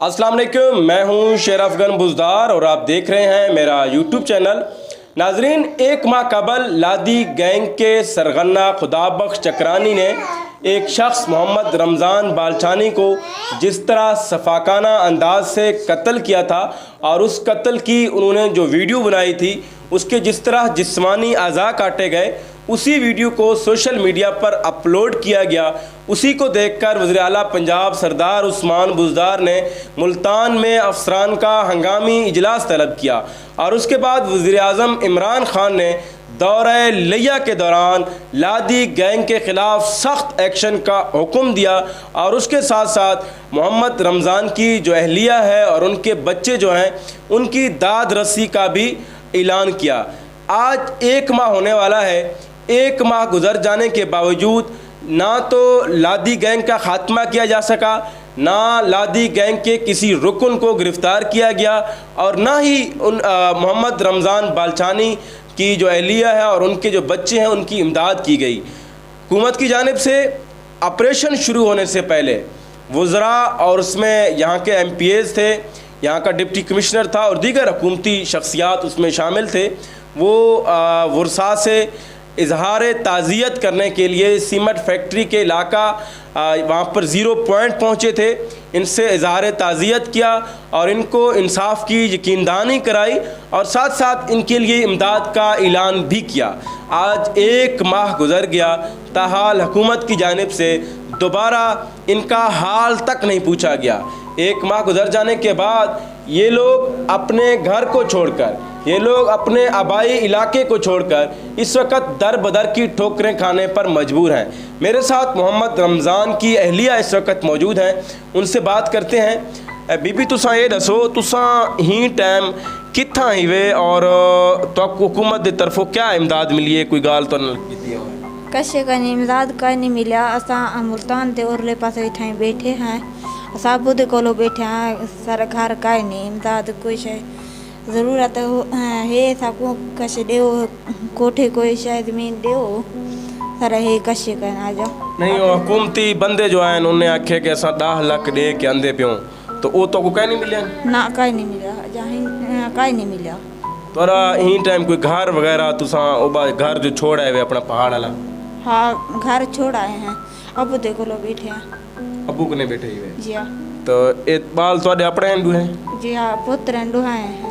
अस्सलाम वालेकुम, मैं हूं शेर अफगन बुज़दार और आप देख रहे हैं मेरा यूट्यूब चैनल। नाजरीन, एक माह कबल लादी गैंग के सरगना खुदाबख्श चक्रानी ने एक शख्स मोहम्मद रमज़ान बालचानी को जिस तरह सफाकाना अंदाज से कत्ल किया था और उस कत्ल की उन्होंने जो वीडियो बनाई थी उसके जिस तरह जिस्मानी अज़ा काटे गए, उसी वीडियो को सोशल मीडिया पर अपलोड किया गया। उसी को देखकर वज़ीर आला पंजाब सरदार उस्मान बुज़दार ने मुल्तान में अफसरान का हंगामी इजलास तलब किया और उसके बाद वज़ीर आज़म इमरान खान ने दौरे लिया के दौरान लादी गैंग के ख़िलाफ़ सख्त एक्शन का हुक्म दिया और उसके साथ साथ मोहम्मद रमज़ान की जो अहलिया है और उनके बच्चे जो हैं उनकी दाद रसी का भी ऐलान किया। आज एक माह होने वाला है। एक माह गुजर जाने के बावजूद ना तो लादी गैंग का ख़ात्मा किया जा सका, ना लादी गैंग के किसी रुकन को गिरफ़्तार किया गया और ना ही मोहम्मद रमज़ान बालचानी की जो अहलिया है और उनके जो बच्चे हैं उनकी इमदाद की गई। हुकूमत की जानिब से ऑपरेशन शुरू होने से पहले वज़रा और उसमें यहाँ के MPAs थे, यहाँ का डिप्टी कमिश्नर था और दीगर हुकूमती शख्सियात उसमें शामिल थे। वो वर्षा से इजहार ताज़ियत करने के लिए सीमेंट फैक्ट्री के इलाका वहाँ पर ज़ीरो पॉइंट पहुँचे थे। इनसे इजहार ताज़ियत किया और इनको इंसाफ की यकीनदानी कराई और साथ साथ इनके लिए इमदाद का ऐलान भी किया। आज एक माह गुजर गया, ताहाल हुकूमत की जानिब से दोबारा इनका हाल तक नहीं पूछा गया। एक माह गुजर जाने के बाद ये लोग अपने घर को छोड़कर, ये लोग अपने आबाई इलाके को छोड़कर इस वक्त दर बदर की ठोकरें खाने पर मजबूर हैं। मेरे साथ मोहम्मद रमज़ान की अहलिया इस वक्त मौजूद हैं, उनसे बात करते हैं। बीबी तुसा ये दसो, तुसा ही टाइम कित्था ही वे और तो हुकूमत की तरफों क्या इमदाद मिली है? कोई गाल तो नहीं कशे का इमदाद का नहीं मिला। असा मुल्तान के उरले पास इतना बैठे हैं, साबू दे कोलो बैठे हैं, सरकार का नहीं इमदाद कोई शे ज़रूरत है सबको कशे दे कोठे कोई शायद ज़मीन दे सर है कशे का आ जाओ नहीं। हुकूमती बंदे जो हैं उन्हें आखे कि असा 10 लाख दे के आंदे पियो तो वो तो को कहीं नहीं मिले ना, कहीं नहीं मिला, जहाँ कहीं नहीं मिला। तोरा ही टाइम कोई घर वगैरह तुसा घर जो छोड़ा है वे अपना पहाड़ वाला? हाँ, घर छोड़ आए हैं, अबू देखो लो बैठे हैं। अबू को नहीं बैठे ही जी हाँ। तो एक बाल थोड़े अपने हिंदू हैं? जी हाँ, पुत्र हिंदू हैं,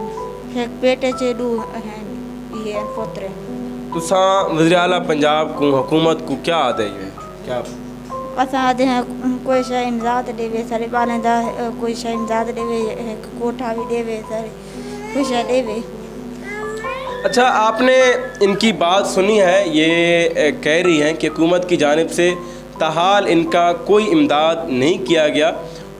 एक बेटे से दू हैं, ये पुत्र। तुसा वज़ीर आला पंजाब को हुकूमत को क्या आदे है क्या असा आदे हैं कोई शायद इमदाद देवे सारे बालें दा, कोई शायद इमदाद देवे, एक कोठा भी देवे सारे कोई शायद देवे। अच्छा, आपने इनकी बात सुनी है, ये कह रही हैं कि हुकूमत की जानिब से ताहाल इनका कोई इमदाद नहीं किया गया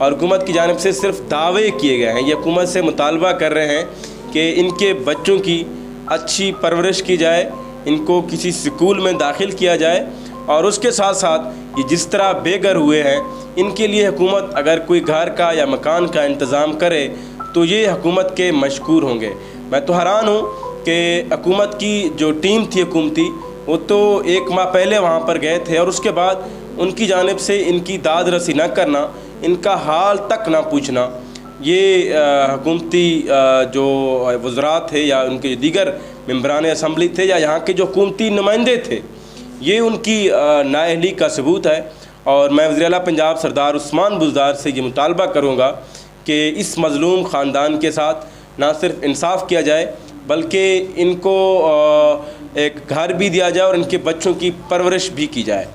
और हुकूमत की जानिब से सिर्फ दावे किए गए हैं। ये हुकूमत से मुतालबा कर रहे हैं कि इनके बच्चों की अच्छी परवरिश की जाए, इनको किसी स्कूल में दाखिल किया जाए और उसके साथ साथ ये जिस तरह बेघर हुए हैं इनके लिए हुकूमत अगर कोई घर का या मकान का इंतज़ाम करे तो ये हुकूमत के मशकूर होंगे। मैं तो हैरान हूँ कि हुकूमत की जो टीम थी हुकूमती, वो तो एक माह पहले वहाँ पर गए थे और उसके बाद उनकी जानिब से इनकी दाद रसी न करना, इनका हाल तक ना पूछना, ये हुकूमती जो वज़रा थे या उनके दीगर मेंबरान असम्बली थे या यहाँ के जो हुकूमती नुमाइंदे थे, ये उनकी नाअहली का सबूत है। और मैं वज़ीर आला पंजाब सरदार उस्मान बुज़दार से ये मुतालबा करूँगा कि इस मज़लूम ख़ानदान के साथ ना सिर्फ इंसाफ किया जाए बल्कि इनको एक घर भी दिया जाए और इनके बच्चों की परवरिश भी की जाए।